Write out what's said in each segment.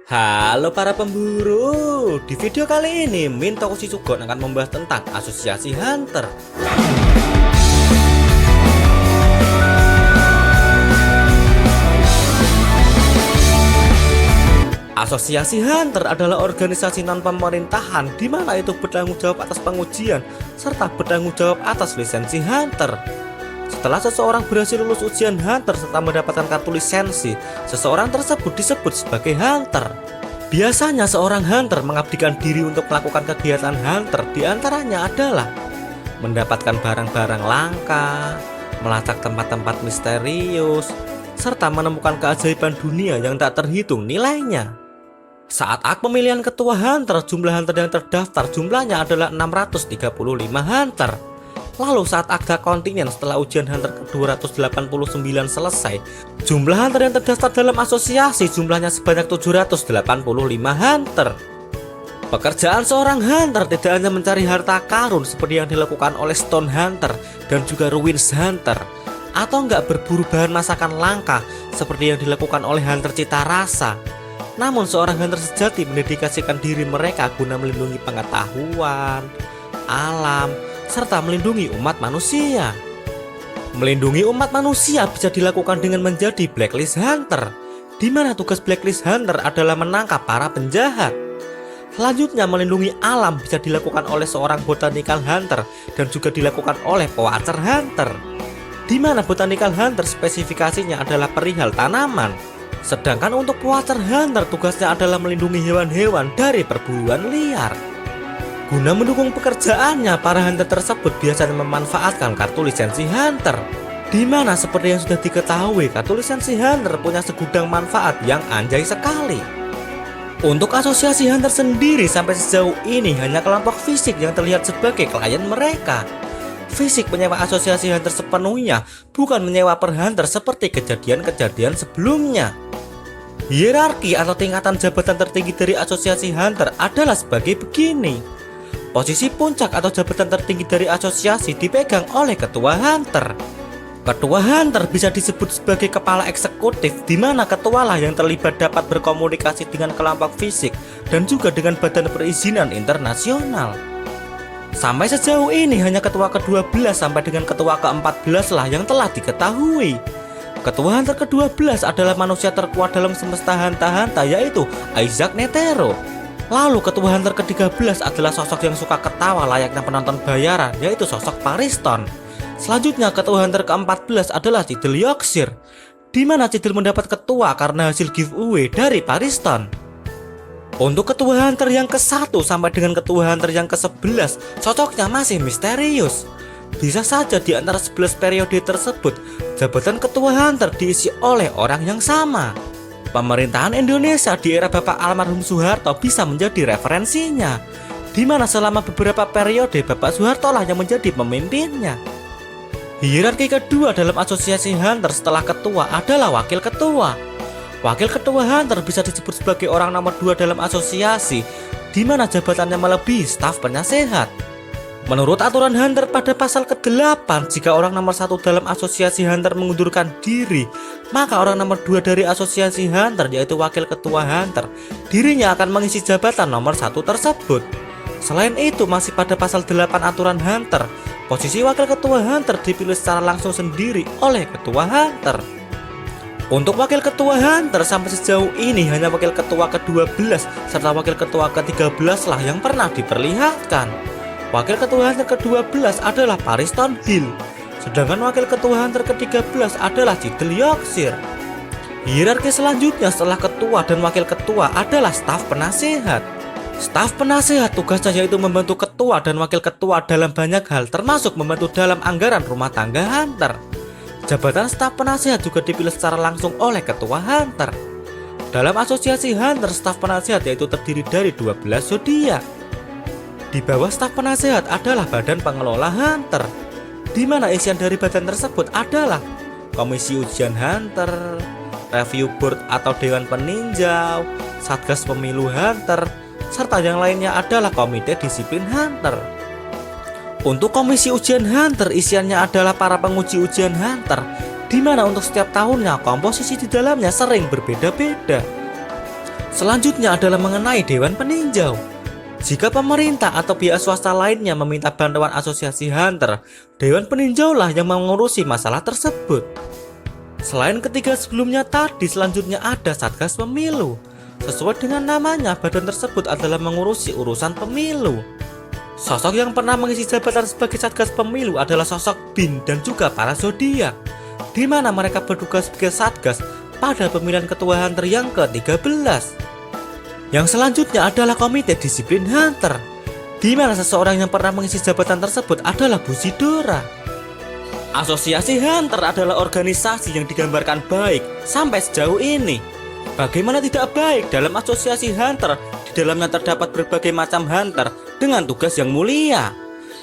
Halo para pemburu, di video kali ini Min Tokushi Sugong akan membahas tentang asosiasi Hunter. Asosiasi Hunter adalah organisasi non-pemerintahan di mana itu bertanggung jawab atas pengujian serta bertanggung jawab atas lisensi Hunter. Setelah seseorang berhasil lulus ujian Hunter serta mendapatkan kartu lisensi, seseorang tersebut disebut sebagai Hunter. Biasanya seorang Hunter mengabdikan diri untuk melakukan kegiatan Hunter, diantaranya adalah mendapatkan barang-barang langka, melacak tempat-tempat misterius, serta menemukan keajaiban dunia yang tak terhitung nilainya. Saat pemilihan ketua Hunter, jumlah Hunter yang terdaftar jumlahnya adalah 635 Hunter. Lalu saat akta kontingen setelah ujian Hunter ke-289 selesai, jumlah Hunter yang terdaftar dalam asosiasi jumlahnya sebanyak 785 Hunter. Pekerjaan seorang Hunter tidak hanya mencari harta karun seperti yang dilakukan oleh Stone Hunter dan juga Ruins Hunter, atau nggak berburu bahan masakan langka seperti yang dilakukan oleh Hunter Cita Rasa. Namun seorang Hunter sejati mendedikasikan diri mereka guna melindungi pengetahuan, alam, serta melindungi umat manusia. Melindungi umat manusia bisa dilakukan dengan menjadi Blacklist Hunter, di mana tugas Blacklist Hunter adalah menangkap para penjahat. Selanjutnya, melindungi alam bisa dilakukan oleh seorang Botanical Hunter dan juga dilakukan oleh Poacher Hunter, di mana Botanical Hunter spesifikasinya adalah perihal tanaman. Sedangkan untuk Poacher Hunter tugasnya adalah melindungi hewan-hewan dari perburuan liar. Guna mendukung pekerjaannya, para Hunter tersebut biasanya memanfaatkan kartu lisensi Hunter, di mana seperti yang sudah diketahui, kartu lisensi Hunter punya segudang manfaat yang anjay sekali. Untuk asosiasi Hunter sendiri sampai sejauh ini hanya kelompok fisik yang terlihat sebagai klien mereka. Fisik menyewa asosiasi Hunter sepenuhnya, bukan menyewa per Hunter seperti kejadian-kejadian sebelumnya. Hierarki atau tingkatan jabatan tertinggi dari asosiasi Hunter adalah sebagai begini. Posisi puncak atau jabatan tertinggi dari asosiasi dipegang oleh ketua Hunter. Ketua Hunter bisa disebut sebagai kepala eksekutif, di mana ketualah yang terlibat dapat berkomunikasi dengan kelompok fisik dan juga dengan badan perizinan internasional. Sampai sejauh ini hanya ketua ke-12 sampai dengan ketua ke-14 lah yang telah diketahui. Ketua Hunter ke-12 adalah manusia terkuat dalam semesta hanta-hanta, yaitu Isaac Netero. Lalu ketua Hunter ke-13 adalah sosok yang suka ketawa layaknya penonton bayaran, yaitu sosok Pariston. Selanjutnya ketua Hunter ke-14 adalah Cidel Yorkshire, di mana Cidel mendapat ketua karena hasil giveaway dari Pariston. Untuk ketua Hunter yang ke-1 sampai dengan ketua Hunter yang ke-11, sosoknya masih misterius. Bisa saja di antara 11 periode tersebut, jabatan ketua Hunter diisi oleh orang yang sama. Pemerintahan Indonesia di era Bapak almarhum Soeharto bisa menjadi referensinya, di mana selama beberapa periode Bapak Soeharto lah yang menjadi pemimpinnya. Hierarki kedua dalam asosiasi Hunter setelah ketua adalah wakil ketua. Wakil ketua Hunter bisa disebut sebagai orang nomor 2 dalam asosiasi, di mana jabatannya melebihi staf penasehat. Menurut aturan Hunter pada pasal ke-8, jika orang nomor 1 dalam asosiasi Hunter mengundurkan diri, maka orang nomor 2 dari asosiasi Hunter, yaitu wakil ketua Hunter, dirinya akan mengisi jabatan nomor 1 tersebut. Selain itu, masih pada pasal 8 aturan Hunter, posisi wakil ketua Hunter dipilih secara langsung sendiri oleh ketua Hunter. Untuk wakil ketua Hunter sampai sejauh ini hanya wakil ketua ke-12 serta wakil ketua ke-13 lah yang pernah diperlihatkan. Wakil ketua Hunter ke-12 adalah Pariston Hill, sedangkan wakil ketua Hunter ke-13 adalah Cidel Yorkshire. Hierarki selanjutnya setelah ketua dan wakil ketua adalah staf penasehat. Staf penasehat tugasnya yaitu membantu ketua dan wakil ketua dalam banyak hal, termasuk membantu dalam anggaran rumah tangga Hunter. Jabatan staf penasehat juga dipilih secara langsung oleh ketua Hunter. Dalam asosiasi Hunter, staf penasehat yaitu terdiri dari 12 zodiak. Di bawah staf penasehat adalah badan pengelola Hunter, di mana isian dari badan tersebut adalah komisi ujian Hunter, review board atau dewan peninjau, satgas pemilu Hunter, serta yang lainnya adalah komite disiplin Hunter. Untuk komisi ujian Hunter, isiannya adalah para penguji ujian Hunter, di mana untuk setiap tahunnya komposisi di dalamnya sering berbeda-beda. Selanjutnya adalah mengenai Dewan Peninjau. Jika pemerintah atau pihak swasta lainnya meminta bantuan asosiasi hunter, Dewan Peninjau lah yang mengurusi masalah tersebut. Selain ketiga sebelumnya tadi, selanjutnya ada Satgas Pemilu. Sesuai dengan namanya, badan tersebut adalah mengurusi urusan pemilu. Sosok yang pernah mengisi jabatan sebagai Satgas Pemilu adalah sosok Bin dan juga para zodiak, di mana mereka bertugas sebagai Satgas pada pemilihan ketua hunter yang ke-13. Yang selanjutnya adalah Komite Disiplin Hunter, di mana seseorang yang pernah mengisi jabatan tersebut adalah Bu Sidora. Asosiasi Hunter adalah organisasi yang digambarkan baik sampai sejauh ini. Bagaimana tidak baik dalam asosiasi Hunter? Di dalamnya terdapat berbagai macam hunter dengan tugas yang mulia.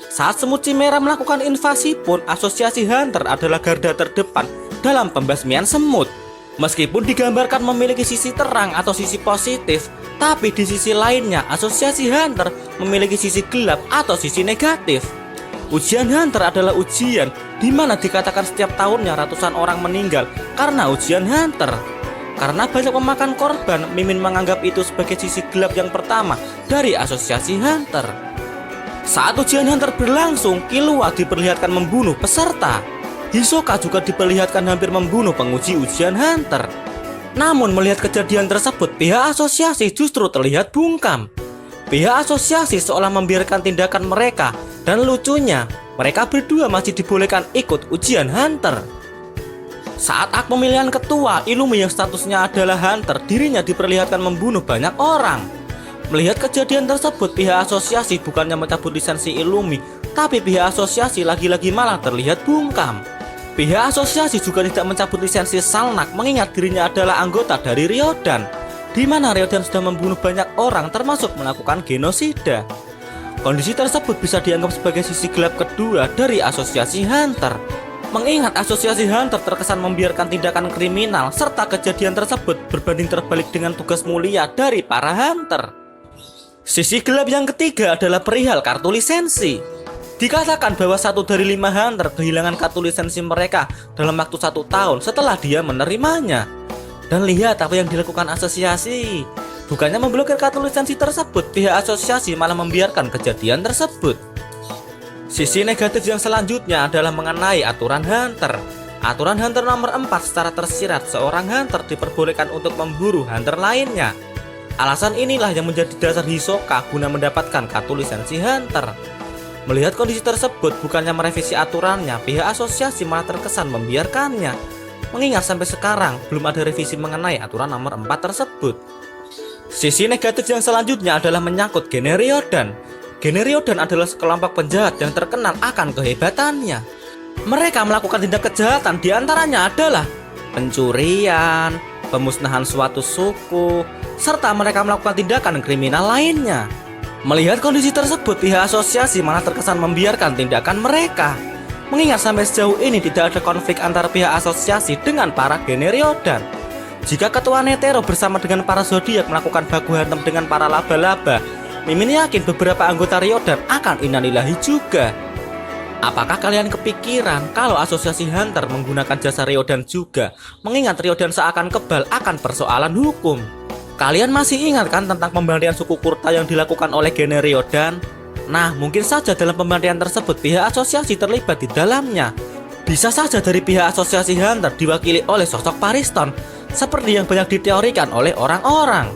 Saat semut Chimera melakukan invasi pun, asosiasi Hunter adalah garda terdepan dalam pembasmian semut. Meskipun digambarkan memiliki sisi terang atau sisi positif, tapi di sisi lainnya asosiasi hunter memiliki sisi gelap atau sisi negatif. Ujian hunter adalah ujian di mana dikatakan setiap tahunnya ratusan orang meninggal karena ujian hunter. Karena banyak memakan korban, Mimin menganggap itu sebagai sisi gelap yang pertama dari asosiasi hunter. Saat ujian hunter berlangsung, Killua diperlihatkan membunuh peserta. Hisoka juga diperlihatkan hampir membunuh penguji ujian hunter. Namun melihat kejadian tersebut, pihak asosiasi justru terlihat bungkam. Pihak asosiasi seolah membiarkan tindakan mereka, dan lucunya, mereka berdua masih dibolehkan ikut ujian hunter. Saat ak pemilihan ketua, Illumi yang statusnya adalah hunter, dirinya diperlihatkan membunuh banyak orang. Melihat kejadian tersebut, pihak asosiasi bukannya mencabut lisensi Illumi, tapi pihak asosiasi lagi-lagi malah terlihat bungkam. Pihak asosiasi juga tidak mencabut lisensi Salnak, mengingat dirinya adalah anggota dari Ryodan, di mana Ryodan sudah membunuh banyak orang termasuk melakukan genosida. Kondisi tersebut bisa dianggap sebagai sisi gelap kedua dari asosiasi hunter, mengingat asosiasi hunter terkesan membiarkan tindakan kriminal serta kejadian tersebut berbanding terbalik dengan tugas mulia dari para hunter. Sisi gelap yang ketiga adalah perihal kartu lisensi. Dikatakan bahwa 1 dari 5 hunter kehilangan kartu lisensi mereka dalam waktu 1 tahun setelah dia menerimanya. Dan lihat apa yang dilakukan asosiasi. Bukannya memblokir kartu lisensi tersebut, pihak asosiasi malah membiarkan kejadian tersebut. Sisi negatif yang selanjutnya adalah mengenai aturan hunter. Aturan hunter nomor 4 secara tersirat, seorang hunter diperbolehkan untuk memburu hunter lainnya. Alasan inilah yang menjadi dasar Hisoka guna mendapatkan kartu lisensi hunter. Melihat kondisi tersebut, bukannya merevisi aturannya, pihak asosiasi malah terkesan membiarkannya. Mengingat sampai sekarang belum ada revisi mengenai aturan nomor 4 tersebut. Sisi negatif yang selanjutnya adalah menyangkut gene Ryodan. Gene Ryodan adalah sekelompok penjahat yang terkenal akan kehebatannya. Mereka melakukan tindak kejahatan, diantaranya adalah pencurian, pemusnahan suatu suku, serta mereka melakukan tindakan kriminal lainnya. Melihat kondisi tersebut, pihak asosiasi malah terkesan membiarkan tindakan mereka. Mengingat sampai sejauh ini tidak ada konflik antara pihak asosiasi dengan para gene Ryodan. Jika ketua Netero bersama dengan para zodiak melakukan baku hantam dengan para laba-laba, Mimin yakin beberapa anggota Ryodan akan innalillahi juga. Apakah kalian kepikiran kalau asosiasi hunter menggunakan jasa Ryodan juga? Mengingat Ryodan seakan kebal akan persoalan hukum. Kalian masih ingat kan tentang pembantaian suku Kurta yang dilakukan oleh gene Ryodan? Nah, mungkin saja dalam pembantaian tersebut pihak asosiasi terlibat di dalamnya. Bisa saja dari pihak asosiasi hunter diwakili oleh sosok Pariston, seperti yang banyak diteorikan oleh orang-orang.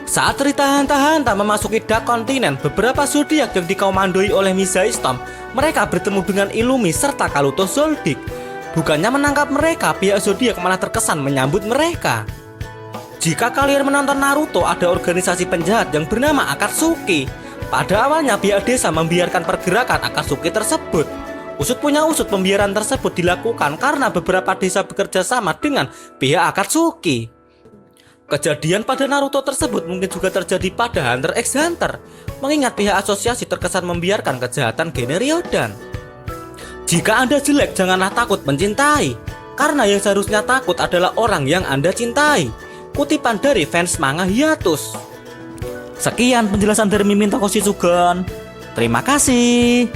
Saat cerita Hanta-Hanta memasuki Dark Continent, beberapa zodiak yang dikomandoi oleh Mizai Storm, mereka bertemu dengan Illumi serta Kaluto Zoldyck. Bukannya menangkap mereka, pihak zodiak malah terkesan menyambut mereka. Jika kalian menonton Naruto, ada organisasi penjahat yang bernama Akatsuki. Pada awalnya pihak desa membiarkan pergerakan Akatsuki tersebut. Usut punya usut, pembiaran tersebut dilakukan karena beberapa desa bekerja sama dengan pihak Akatsuki. Kejadian pada Naruto tersebut mungkin juga terjadi pada Hunter x Hunter, mengingat pihak asosiasi terkesan membiarkan kejahatan gene Ryodan. Jika Anda jelek, janganlah takut mencintai, karena yang seharusnya takut adalah orang yang Anda cintai. Kutipan dari fans manga Hiatus. Sekian penjelasan dari Mimin Toko Shizugon. Terima kasih.